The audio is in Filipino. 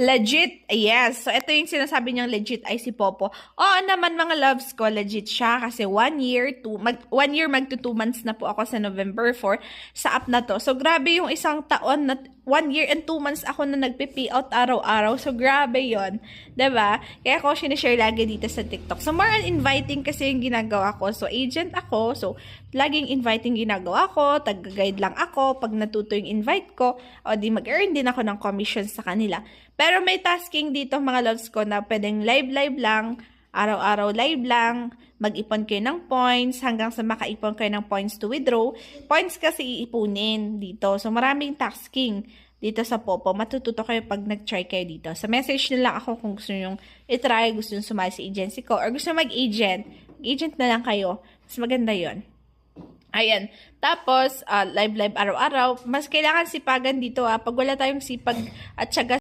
Legit, yes. So, ito yung sinasabi niyang legit ay si Popo. Oo naman mga loves ko, legit siya kasi 1 year, 1 year magto 2 months na po ako sa November 4 sa app na to. So, grabe yung isang taon na 1 year and 2 months ako na nagpe-pay out araw-araw. So, grabe yon, 'di ba? Kaya ako sinishare lagi dito sa TikTok. So, more on inviting kasi yung ginagawa ko. So, agent ako. So, laging inviting ginagawa ko. Tag-guide lang ako. Pag natuto yung invite ko, o di mag-earn din ako ng commission sa kanila. Pero may tasking dito mga loves ko na pwedeng live lang, araw-araw live lang, mag-ipon kayo ng points hanggang sa makaipon kayo ng points to withdraw. Points kasi iipunin dito. So maraming tasking dito sa Popo. Matututo kayo pag nag-try kayo dito. Sa message na lang ako kung gusto nyo i-try, gusto nyo sumali sa agency ko, or gusto mag-agent. Agent na lang kayo. Mas maganda yon. Ayan. Tapos, live araw-araw. Mas kailangan sipagan dito. Pag wala tayong sipag at syaga